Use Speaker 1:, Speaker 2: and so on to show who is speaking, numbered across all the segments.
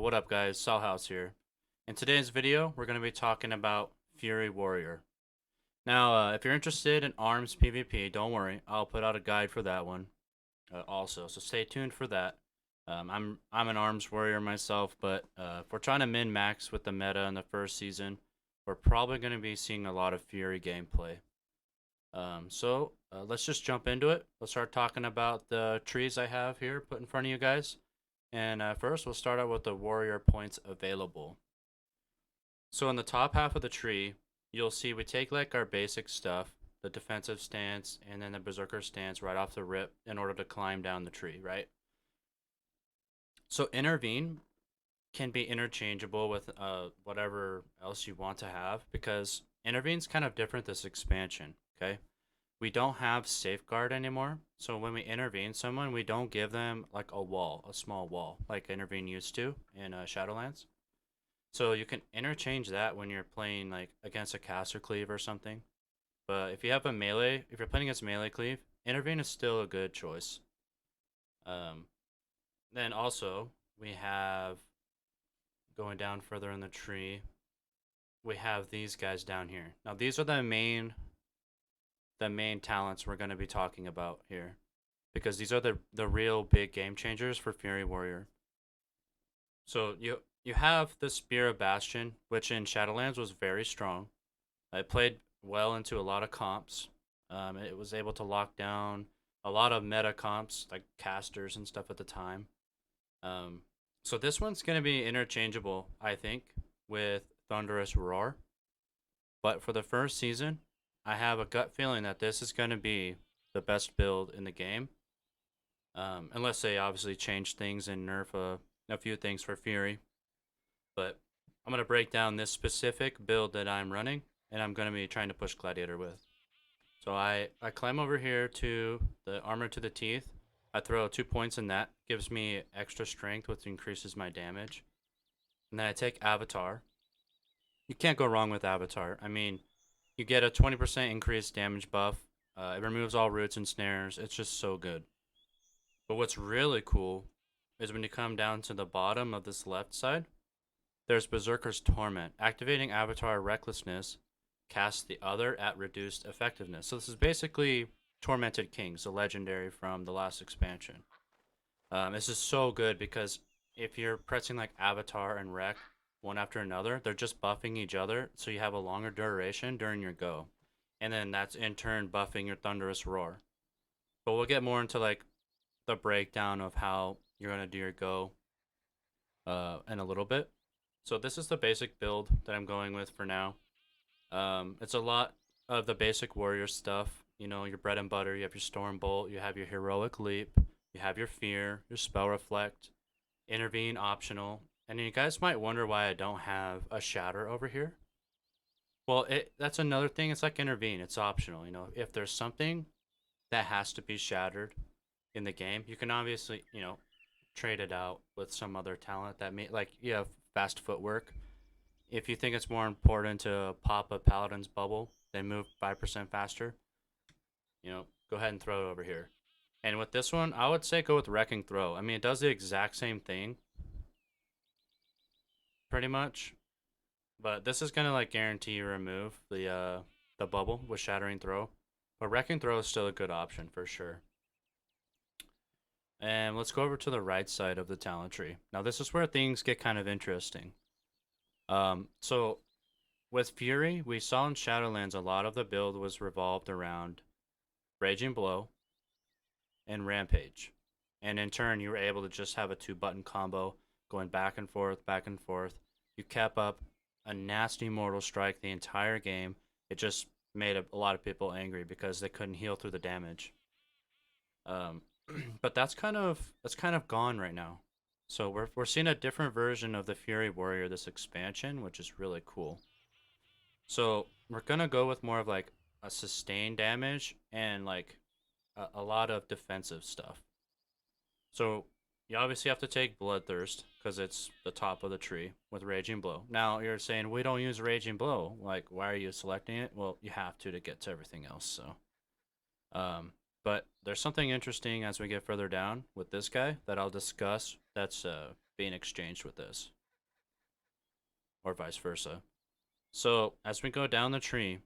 Speaker 1: What up guys, Salhouse here. In today's video, we're going to be talking about Fury Warrior. Now, if you're interested in arms PvP, don't worry, I'll put out a guide for that one also, so stay tuned for that. I'm an arms warrior myself, but if we're trying to min-max with the meta in the first season, we're probably going to be seeing a lot of Fury gameplay. Let's just jump into it. Let's start talking about the trees I have here put in front of you guys. And first, we'll start out with the warrior points available. So in the top half of the tree, you'll see we take like our basic stuff, the defensive stance, and then the berserker stance right off the rip in order to climb down the tree, right? So intervene can be interchangeable with whatever else you want to have, because intervene's kind of different this expansion, okay? We don't have safeguard anymore. So when we intervene someone, we don't give them like a wall, a small wall, like intervene used to in Shadowlands. So you can interchange that when you're playing like against a caster cleave or something. But if you have a melee, if you're playing against melee cleave, intervene is still a good choice. Um, then also we have going down further in the tree, we have these guys down here. Now these are the main talents we're going to be talking about here, because these are the real big game changers for Fury Warrior. So you have the Spear of Bastion, which in Shadowlands was very strong. It played well into a lot of comps. It was able to lock down a lot of meta comps like casters and stuff at the time. So this one's going to be interchangeable, I think, with Thunderous Roar. But for the first season, I have a gut feeling that this is going to be the best build in the game. Unless they obviously change things and nerf a few things for Fury. But I'm going to break down this specific build that I'm running, and I'm going to be trying to push Gladiator with. So I climb over here to the Armor to the Teeth. I throw 2 points in that. Gives me extra strength, which increases my damage. And then I take Avatar. You can't go wrong with Avatar. I mean, you get a 20% increased damage buff. It removes all roots and snares. It's just so good. But what's really cool is when you come down to the bottom of this left side, there's Berserker's Torment. Activating Avatar Recklessness casts the other at reduced effectiveness. So this is basically Tormented Kings, a legendary from the last expansion. This is so good because if you're pressing like Avatar and Rec one after another, they're just buffing each other, so you have a longer duration during your go. And then that's in turn buffing your Thunderous Roar. But we'll get more into like the breakdown of how you're going to do your go in a little bit. So this is the basic build that I'm going with for now. It's a lot of the basic warrior stuff. You know, your bread and butter. You have your Storm Bolt. You have your Heroic Leap. You have your Fear. Your Spell Reflect. Intervene optional. And you guys might wonder why I don't have a Shatter over here. Well, that's another thing. It's like Intervene. It's optional. You know, if there's something that has to be shattered in the game, you can obviously, you know, trade it out with some other talent that may, like, you have fast footwork. If you think it's more important to pop a Paladin's bubble than move 5% faster, you know, go ahead and throw it over here. And with this one, I would say go with Wrecking Throw. I mean, it does the exact same thing, pretty much. But this is gonna like guarantee you remove the bubble with Shattering Throw. But Wrecking Throw is still a good option for sure. And let's go over to the right side of the talent tree. Now this is where things get kind of interesting. So with Fury, we saw in Shadowlands a lot of the build was revolved around Raging Blow and Rampage. And in turn, you were able to just have a 2-button combo going back and forth, back and forth. You kept up a nasty Mortal Strike the entire game. It just made a lot of people angry because they couldn't heal through the damage. But that's kind of gone right now. So we're seeing a different version of the Fury Warrior this expansion, which is really cool. So we're gonna go with more of like a sustained damage and like a lot of defensive stuff. So you obviously have to take Bloodthirst because it's the top of the tree with Raging Blow. Now you're saying we don't use Raging Blow. Like, why are you selecting it? Well, you have to get to everything else. So, but there's something interesting as we get further down with this guy that I'll discuss. That's being exchanged with this. or vice versa. So as we go down the tree,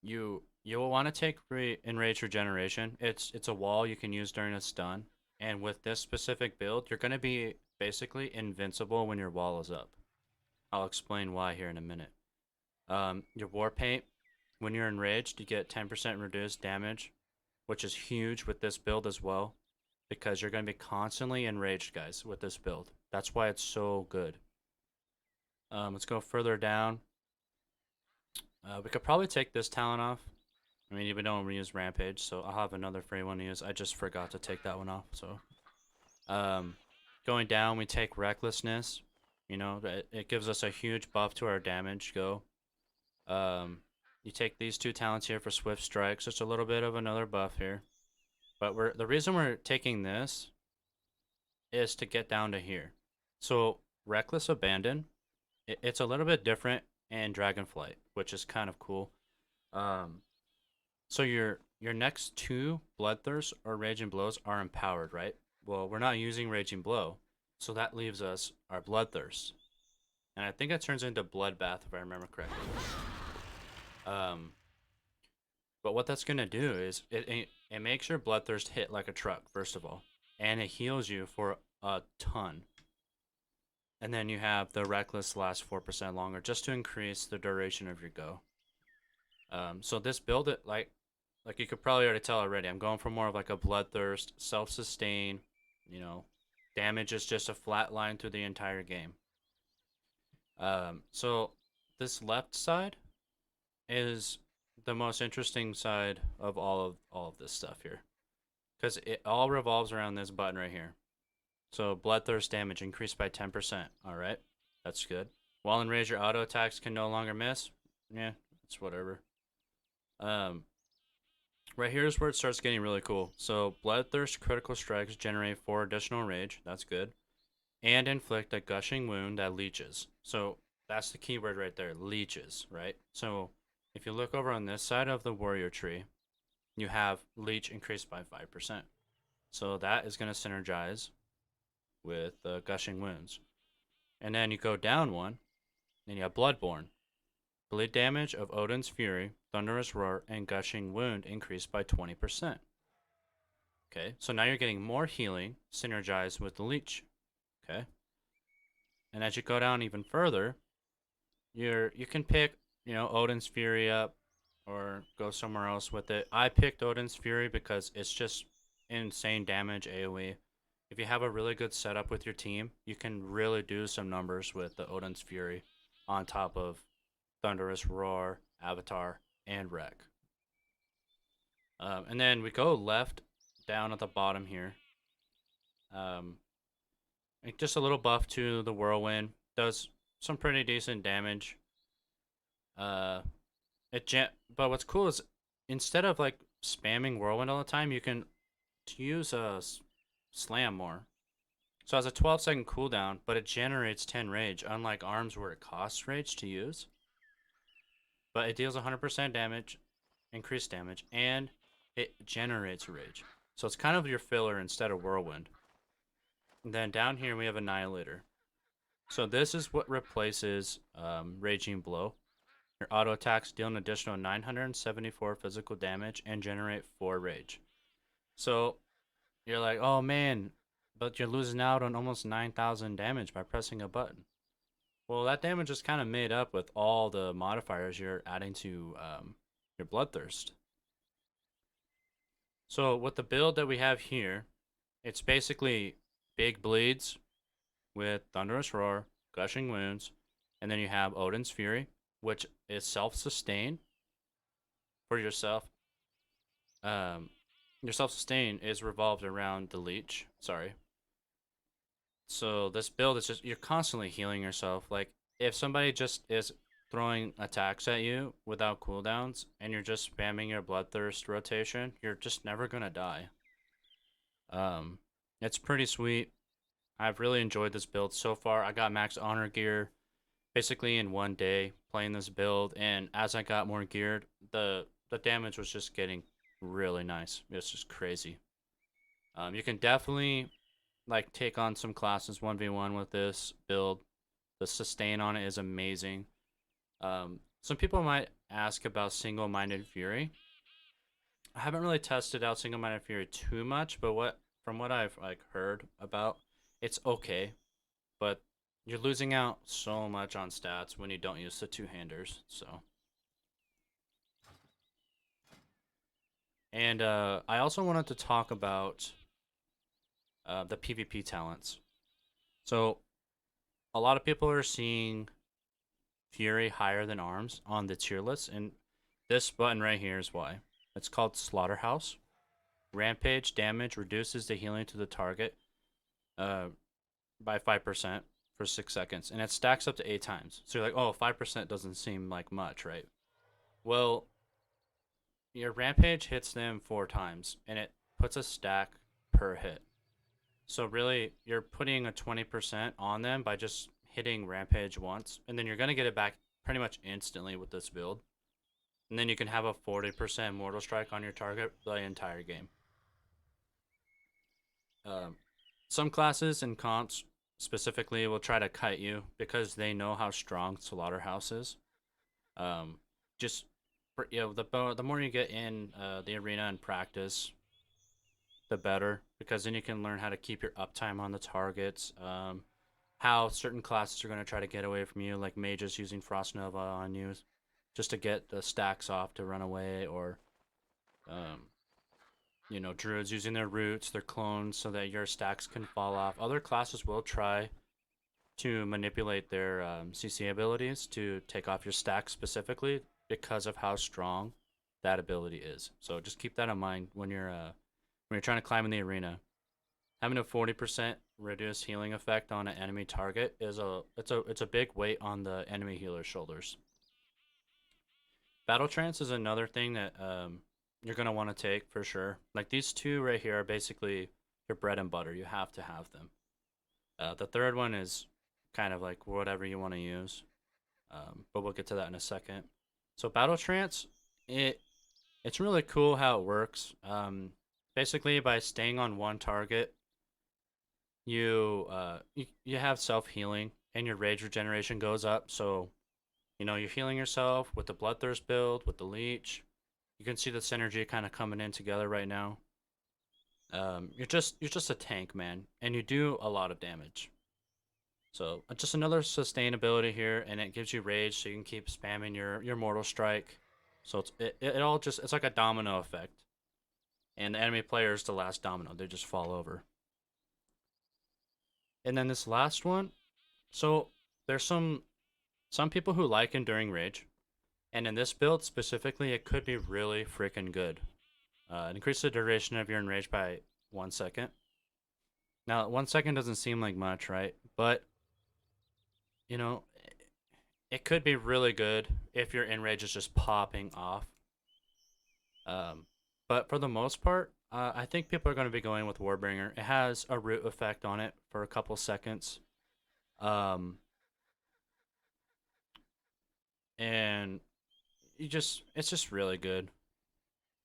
Speaker 1: you will want to take enrage regeneration. It's a wall you can use during a stun, and with this specific build, you're gonna be basically invincible when your wall is up. I'll explain why here in a minute. Your war paint, when you're enraged, you get 10% reduced damage, which is huge with this build as well, because you're gonna be constantly enraged, guys, with this build. That's why it's so good. Let's go further down. We could probably take this talent off. I mean, even though we use Rampage, so I'll have another free one to use. I just forgot to take that one off, so. Going down, we take Recklessness. You know, it gives us a huge buff to our damage go. You take these two talents here for Swift Strikes. Just a little bit of another buff here. But the reason we're taking this is to get down to here. So, Reckless Abandon, it's a little bit different in Dragon Flight, which is kind of cool. So your next two Bloodthirst or Raging Blows are empowered, right? Well, we're not using Raging Blow, so that leaves us our Bloodthirst. And I think it turns into Bloodbath if I remember correctly. But what that's gonna do is it makes your Bloodthirst hit like a truck, first of all, and it heals you for a ton. And then you have the Reckless last 4% longer, just to increase the duration of your go. So this build, it like you could probably already tell already, I'm going for more of like a Bloodthirst, self-sustain, you know, damage is just a flat line through the entire game. So this left side is the most interesting side of all of this stuff here, because it all revolves around this button right here. So Bloodthirst damage increased by 10%. All right, that's good. While enraged, your auto attacks can no longer miss. Yeah, it's whatever. Right here is where it starts getting really cool. So Bloodthirst critical strikes generate 4 additional rage. That's good. And inflict a gushing wound that leeches. So that's the keyword right there, leeches, right? So if you look over on this side of the warrior tree, you have leech increased by 5%. So that is going to synergize with the gushing wounds. And then you go down one, then you have Bloodborne. Bleed damage of Odin's Fury, Thunderous Roar, and Gushing Wound increased by 20%. Okay, so now you're getting more healing synergized with the leech. Okay. And as you go down even further, you can pick, you know, Odin's Fury up or go somewhere else with it. I picked Odin's Fury because it's just insane damage AoE. If you have a really good setup with your team, you can really do some numbers with the Odin's Fury on top of Thunderous Roar, Avatar, and Wreck. And then we go left down at the bottom here. Just a little buff to the Whirlwind. Does some pretty decent damage. But what's cool is instead of like spamming Whirlwind all the time, you can use a Slam more. So it has a 12-second cooldown, but it generates 10 rage, unlike Arms where it costs rage to use. But it deals 100% damage, increased damage, and it generates rage. So it's kind of your filler instead of Whirlwind. And then down here we have Annihilator. So this is what replaces Raging Blow. Your auto attacks deal an additional 974 physical damage and generate 4 rage. So you're like, oh man, but you're losing out on almost 9,000 damage by pressing a button. Well, that damage is kind of made up with all the modifiers you're adding to your Bloodthirst. So with the build that we have here, it's basically big bleeds with Thunderous Roar, Gushing Wounds, and then you have Odin's Fury, which is self-sustain for yourself. Your self-sustain is revolved around the leech. Sorry. So this build is just, you're constantly healing yourself. Like, if somebody just is throwing attacks at you without cooldowns and you're just spamming your Bloodthirst rotation, you're just never gonna die. It's pretty sweet. I've really enjoyed this build so far. I got max honor gear basically in one day playing this build, and as I got more geared, the damage was just getting really nice. It's just crazy. You can definitely like take on some classes 1v1 with this build. The sustain on it is amazing. Some people might ask about single-minded fury. I haven't really tested out single-minded fury too much, but from what I've like heard about, it's okay, but you're losing out so much on stats when you don't use the two-handers. So, and I also wanted to talk about the PvP talents. So a lot of people are seeing Fury higher than Arms on the tier list, and this button right here is why. It's called Slaughterhouse. Rampage damage reduces the healing to the target uh, by 5% for 6 seconds, and it stacks up to 8 times. So you're like, oh, 5% doesn't seem like much, right? Well, your Rampage hits them 4 times, and it puts a stack per hit. So really, you're putting a 20% on them by just hitting Rampage once, and then you're going to get it back pretty much instantly with this build. And then you can have a 40% Mortal Strike on your target the entire game. Some classes and comps specifically will try to kite you because they know how strong Slaughterhouse is. Um, just the more you get in the arena and practice, the better, because then you can learn how to keep your uptime on the targets. How certain classes are going to try to get away from you, like mages using Frost Nova on you just to get the stacks off to run away, or um, druids using their roots, their clones, so that your stacks can fall off. Other classes will try to manipulate their CC abilities to take off your stack specifically because of how strong that ability is. So just keep that in mind when you're trying to climb in the arena. Having a 40% reduced healing effect on an enemy target is it's a big weight on the enemy healer's shoulders. Battle trance is another thing that you're gonna want to take for sure. Like these two right here are basically your bread and butter. You have to have them. The third one is kind of like whatever you want to use, but we'll get to that in a second. So battle trance, it's really cool how it works. Basically, by staying on one target, you have self healing and your rage regeneration goes up. So you're healing yourself with the bloodthirst build, with the leech. You can see the synergy kind of coming in together right now. You're just a tank, man, and you do a lot of damage. So just another sustainability here, and it gives you rage, so you can keep spamming your mortal strike. So it all just it's like a domino effect, and the enemy player is the last domino; they just fall over. And then this last one, so there's some people who like enduring rage, and in this build specifically, it could be really freaking good. Increase the duration of your enrage by 1 second. Now, 1 second doesn't seem like much, right? But you know, it could be really good if your enrage is just popping off. Um, but for the most part, I think people are going to be going with Warbringer. It has a root effect on it for a couple seconds. Um, and it's just really good.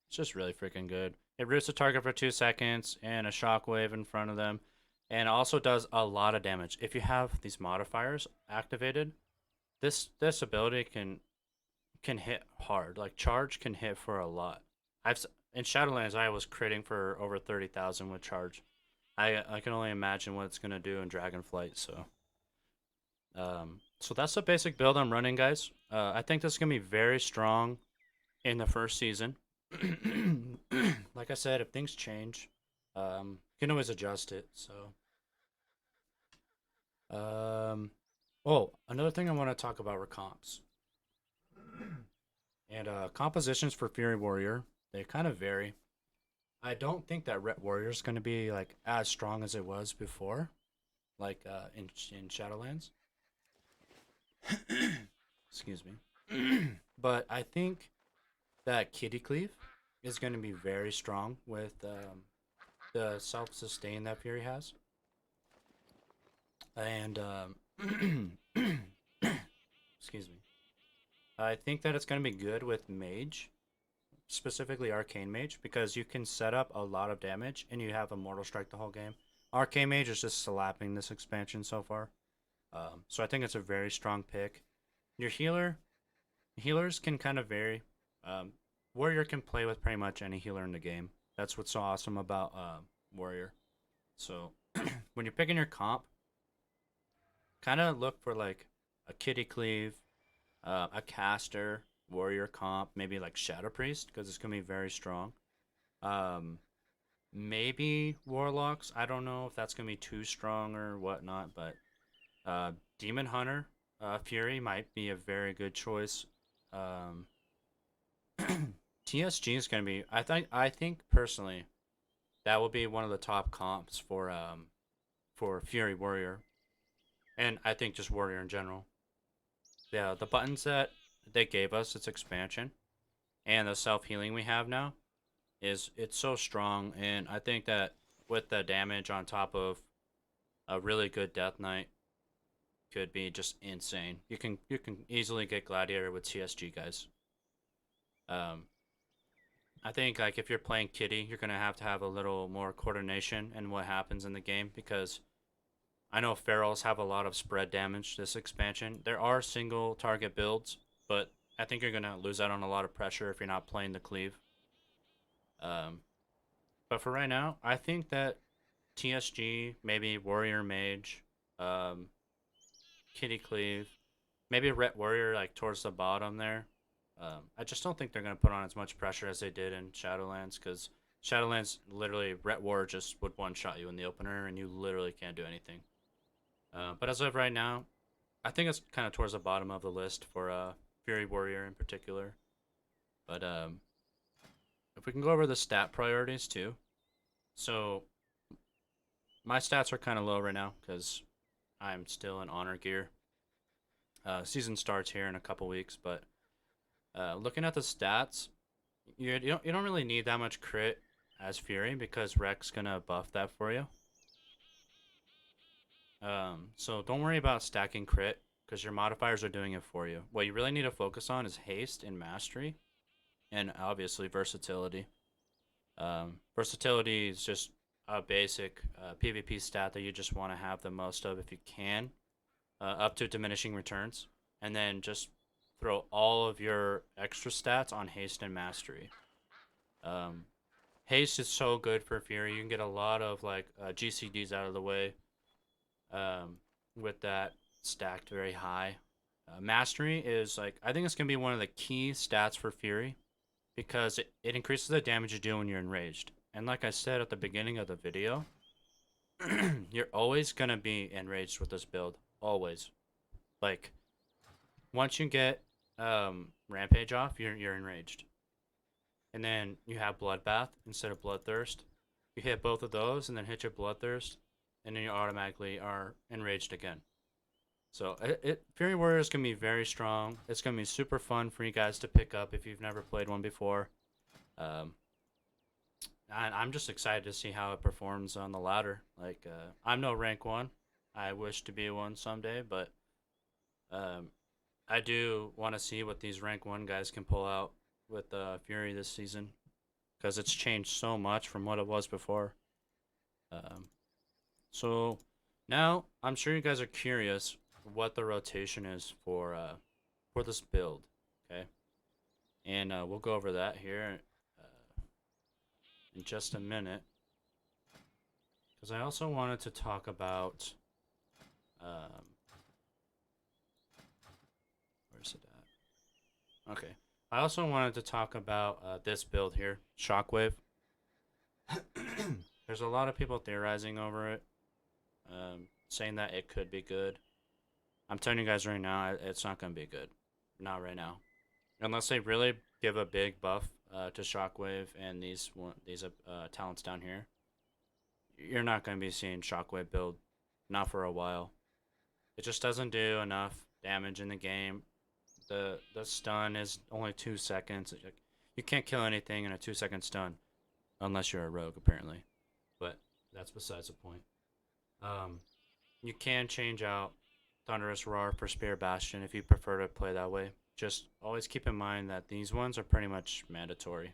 Speaker 1: It's just really freaking good. It roots the target for 2 seconds and a shockwave in front of them. And it also does a lot of damage. If you have these modifiers activated, this ability can hit hard. Like charge can hit for a lot. I've in Shadowlands I was critting for over 30,000 with charge. I can only imagine what it's gonna do in Dragon Flight. So that's the basic build I'm running, guys. I think this is gonna be very strong in the first season. Like I said, if things change, you can always adjust it. Um, oh, another thing I want to talk about were comps. And compositions for Fury Warrior, they kind of vary. I don't think that Ret Warrior is going to be like as strong as it was before, like in Shadowlands. Excuse me. But I think that Kitty Cleave is going to be very strong with the self sustain that Fury has, and excuse me. I think that it's going to be good with Mage, specifically Arcane Mage, because you can set up a lot of damage and you have Immortal Strike the whole game. Arcane Mage is just slapping this expansion so far. So I think it's a very strong pick. Your healers can kind of vary. Um, Warrior can play with pretty much any healer in the game. That's what's so awesome about Warrior. So when you're picking your comp, kind of look for like a Kitty Cleave, a caster, Warrior comp, maybe like Shadow Priest because it's gonna be very strong. Um, Maybe Warlocks. I don't know if that's gonna be too strong or whatnot, but uh, Demon Hunter, Fury might be a very good choice. Um, TSG is gonna be. I think personally that will be one of the top comps for Fury Warrior, and I think just Warrior in general. Yeah, the buttons that they gave us, its expansion, and the self healing we have now is it's so strong, and I think that with the damage on top of a really good Death Knight could be just insane. You can easily get Gladiator with TSG guys. Um, I think like if you're playing Kitty, you're gonna have to have a little more coordination in what happens in the game because I know Ferals have a lot of spread damage this expansion. There are single target builds, but I think you're gonna lose out on a lot of pressure if you're not playing the cleave. Um, but for right now, I think that TSG, maybe Warrior Mage, um, Kitty Cleave, maybe Ret Warrior like towards the bottom there. I just don't think they're gonna put on as much pressure as they did in Shadowlands because Shadowlands literally Ret War just would one shot you in the opener and you literally can't do anything. But as of right now, I think it's kind of towards the bottom of the list for Fury Warrior in particular. But if we can go over the stat priorities too. So my stats are kind of low right now because I'm still in honor gear. Season starts here in a couple weeks, but looking at the stats, you don't really need that much crit as Fury because Rex gonna buff that for you. So don't worry about stacking crit because your modifiers are doing it for you. What you really need to focus on is haste and mastery, and obviously versatility. Versatility is just a basic PvP stat that you just want to have the most of if you can, up to diminishing returns, and then just throw all of your extra stats on haste and mastery. Um, Haste is so good for Fury. You can get a lot of like GCDs out of the way um, with that stacked very high. Mastery is like I think it's gonna be one of the key stats for Fury because it increases the damage you do when you're enraged. And like I said at the beginning of the video, you're always gonna be enraged with this build. Always. Like once you get Rampage off, you're enraged. And then you have Bloodbath instead of Bloodthirst. You hit both of those and then hit your Bloodthirst, and then you automatically are enraged again. So Fury Warrior is gonna be very strong. It's gonna be super fun for you guys to pick up if you've never played one before. Um, I'm just excited to see how it performs on the ladder. Like I'm no rank one. I wish to be one someday, but um, I do want to see what these rank one guys can pull out with Fury this season because it's changed so much from what it was before. Um, so now I'm sure you guys are curious what the rotation is for this build, okay? And we'll go over that here in just a minute because I also wanted to talk about um, where's it at? Okay. I also wanted to talk about this build here, Shockwave. There's a lot of people theorizing over it, saying that it could be good. I'm telling you guys right now, it's not going to be good. Not right now. Unless they really give a big buff to Shockwave and these talents down here. You're not going to be seeing Shockwave build. Not for a while. It just doesn't do enough damage in the game. The stun is only 2 seconds. You can't kill anything in a 2-second stun, unless you're a rogue apparently. But that's besides the point. You can change out Thunderous Roar for Spear Bastion if you prefer to play that way. Just always keep in mind that these ones are pretty much mandatory.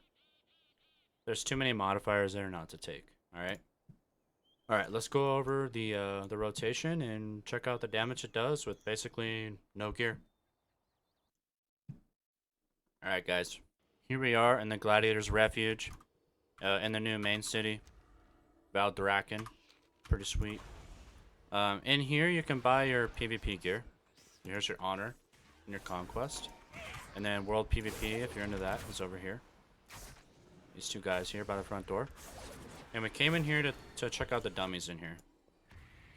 Speaker 1: There's too many modifiers there not to take. All right. All right, let's go over the rotation and check out the damage it does with basically no gear. All right, guys, here we are in the Gladiator's Refuge, in the new main city, Valdraken. Pretty sweet. In here, you can buy your PvP gear. Here's your honor and your conquest, and then world PvP if you're into that is over here. These two guys here by the front door. And we came in here to check out the dummies in here.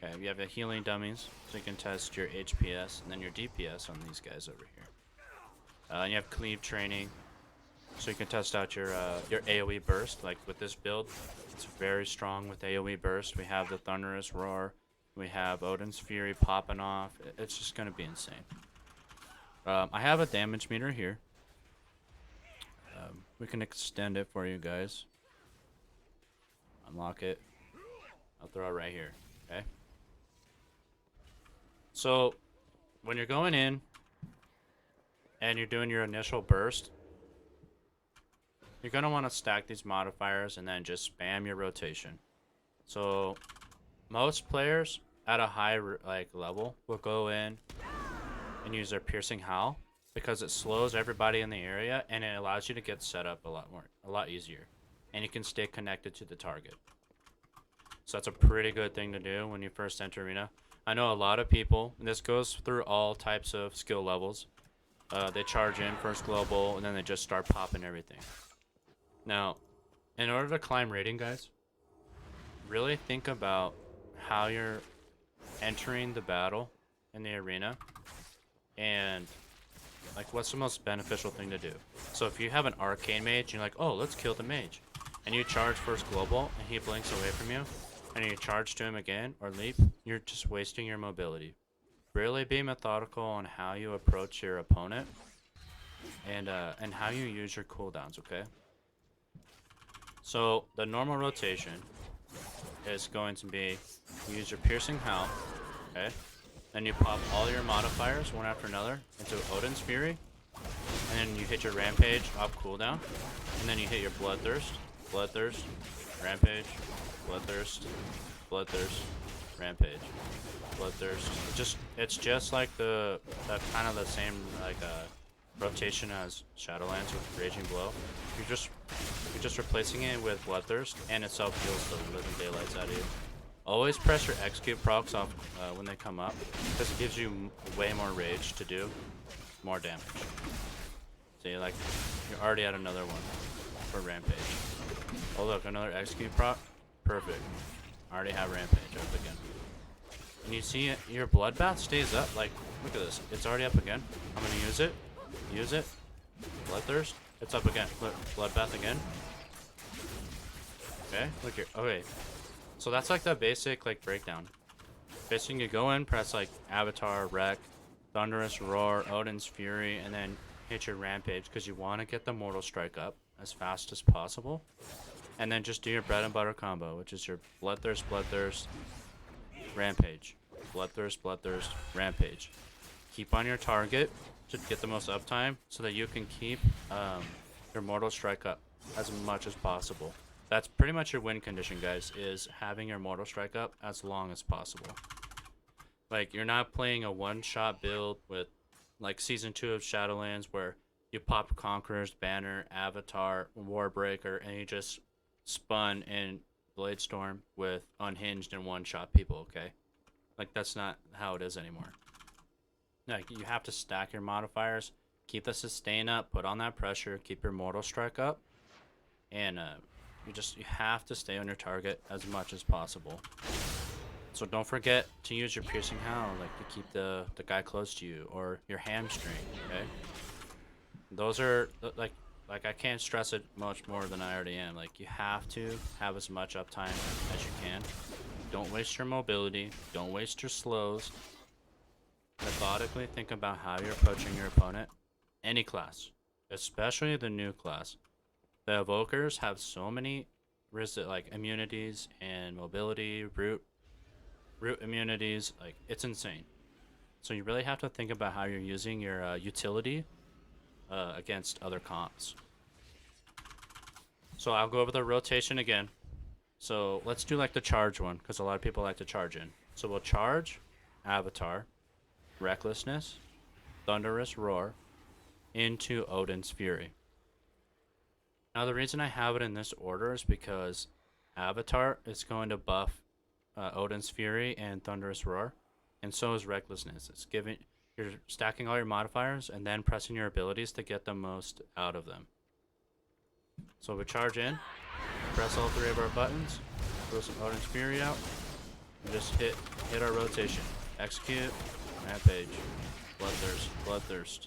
Speaker 1: Okay, we have the healing dummies, so you can test your HPS and then your DPS on these guys over here. And you have cleave training, so you can test out your AoE burst. Like with this build, it's very strong with AoE burst. We have the Thunderous Roar, we have Odin's Fury popping off. It's just gonna be insane. I have a damage meter here. We can extend it for you guys. Unlock it. I'll throw it right here. Okay. So when you're going in and you're doing your initial burst, you're gonna want to stack these modifiers and then just spam your rotation. So most players at a high level will go in and use their piercing howl because it slows everybody in the area and it allows you to get set up a lot easier, and you can stay connected to the target. So that's a pretty good thing to do when you first enter arena. I know a lot of people, and this goes through all types of skill levels. They charge in first global and then they just start popping everything. Now, in order to climb rating, guys, really think about how you're entering the battle in the arena and like what's the most beneficial thing to do. So if you have an arcane mage, you're like, oh, let's kill the mage, and you charge first global and he blinks away from you, and you charge to him again or leap, you're just wasting your mobility. Really be methodical on how you approach your opponent and how you use your cooldowns, okay? So the normal rotation is going to be you use your piercing howl, okay? Then you pop all your modifiers one after another into Odin's Fury, and then you hit your rampage off cooldown, and then you hit your bloodthirst, rampage, bloodthirst, rampage, bloodthirst. It's just like the kind of the same rotation as Shadowlands with Raging Blow. You're just replacing it with bloodthirst, and it self heals the living daylights out of you. Always press your execute procs off when they come up, because it gives you way more rage to do more damage. See, like, you're already at another one for rampage. Oh look, another execute proc. Perfect. I already have rampage up again. And you see it, your bloodbath stays up. Like, look at this. It's already up again. I'm gonna use it. Use it. Bloodthirst. It's up again. Look, bloodbath again. Okay, look here. Okay. So that's like the basic breakdown. Basically, you go in, press like Avatar, Wreck, Thunderous Roar, Odin's Fury, and then hit your Rampage because you want to get the Mortal Strike up as fast as possible. And then just do your bread and butter combo, which is your Bloodthirst, Rampage. Bloodthirst, Rampage. Keep on your target to get the most uptime so that you can keep your Mortal Strike up as much as possible. That's pretty much your win condition, guys, is having your Mortal Strike up as long as possible. Like, you're not playing a one-shot build with, like, Season 2 of Shadowlands where you pop Conqueror's Banner, Avatar, Warbreaker, and you just spun in Bladestorm with Unhinged and one-shot people, okay? Like, that's not how it is anymore. Like, you have to stack your modifiers, keep the sustain up, put on that pressure, keep your Mortal Strike up, and, you have to stay on your target as much as possible. So don't forget to use your piercing howl, like to keep the guy close to you, or your hamstring. Okay, those are like I can't stress it much more than I already am. Like, you have to have as much uptime as you can. Don't waste your mobility. Don't waste your slows. Methodically think about how you're approaching your opponent. Any class, especially the new class. The evokers have so many immunities and mobility, root immunities. Like, it's insane. So you really have to think about how you're using your utility against other comps. So I'll go over the rotation again. So let's do like the charge one, because a lot of people like to charge in. So we'll charge, Avatar, Recklessness, Thunderous Roar, into Odin's Fury. Now the reason I have it in this order is because Avatar is going to buff Odin's Fury and Thunderous Roar, and so is Recklessness. It's giving you're stacking all your modifiers and then pressing your abilities to get the most out of them. So we charge in, press all three of our buttons, throw some Odin's Fury out, and just hit our rotation. Execute, Rampage, Bloodthirst, Bloodthirst,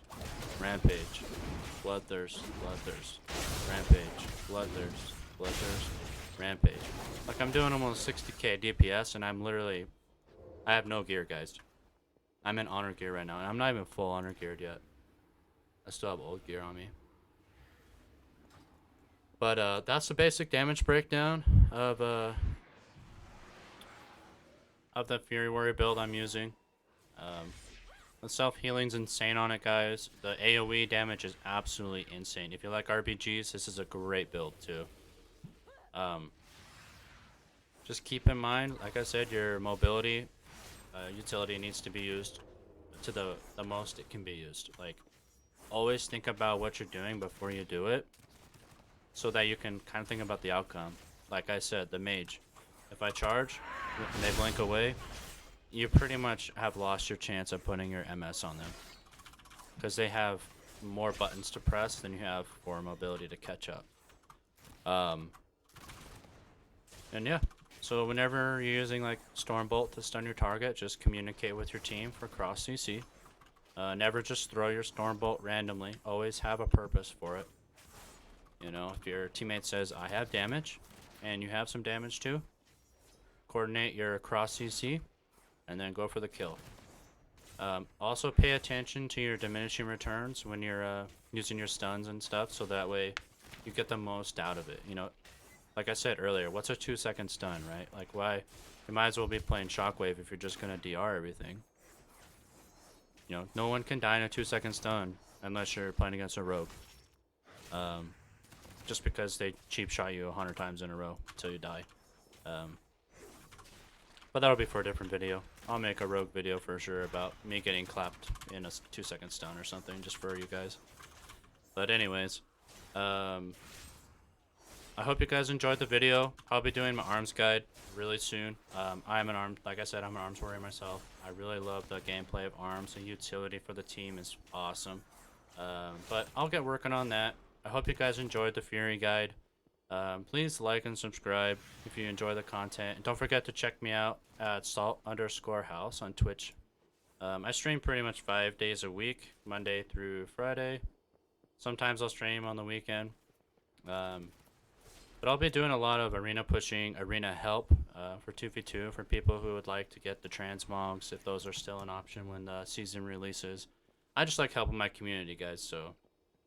Speaker 1: Rampage, Bloodthirst, Bloodthirst, Rampage, Bloodthirst, Bloodthirst, Rampage. Like I'm doing almost 60k DPS and I have no gear, guys. I'm in honor gear right now and I'm not even full honor geared yet. I still have old gear on me. But that's the basic damage breakdown of the Fury Warrior build I'm using. The self-healing's insane on it, guys. The AoE damage is absolutely insane. If you like RPGs, this is a great build too. Just keep in mind, like I said, your mobility utility needs to be used to the most it can be used. Like, always think about what you're doing before you do it, so that you can kind of think about the outcome. Like I said, the mage. If I charge and they blink away, you pretty much have lost your chance of putting your MS on them, because they have more buttons to press than you have for mobility to catch up. And yeah, so whenever you're using like Stormbolt to stun your target, just communicate with your team for cross CC. Never just throw your Stormbolt randomly. Always have a purpose for it. You know, if your teammate says, I have damage, and you have some damage too, coordinate your cross CC, and then go for the kill. Also pay attention to your diminishing returns when you're using your stuns and stuff, so that way you get the most out of it. You know, like I said earlier, what's a 2-second stun, right? Like, why? You might as well be playing Shockwave if you're just gonna DR everything. You know, no one can die in a 2-second stun unless you're playing against a rogue. Just because they cheap shot you 100 times in a row until you die. But that'll be for a different video. I'll make a rogue video for sure about me getting clapped in a 2-second stun or something, just for you guys. But anyways, I hope you guys enjoyed the video. I'll be doing my arms guide really soon. Like I said, I'm an arms warrior myself. I really love the gameplay of arms. The utility for the team is awesome. But I'll get working on that. I hope you guys enjoyed the Fury guide. Please like and subscribe if you enjoy the content. And don't forget to check me out at salt_house on Twitch. I stream pretty much 5 days a week, Monday through Friday. Sometimes I'll stream on the weekend. But I'll be doing a lot of arena pushing, arena help for 2v2 for people who would like to get the transmogs, if those are still an option when the season releases. I just like helping my community, guys, so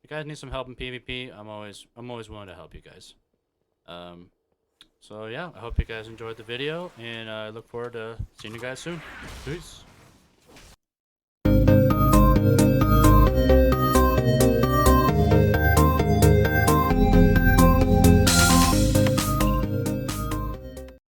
Speaker 1: if you guys need some help in PvP, I'm always willing to help you guys. So yeah, I hope you guys enjoyed the video, and I look forward to seeing you guys soon. Peace.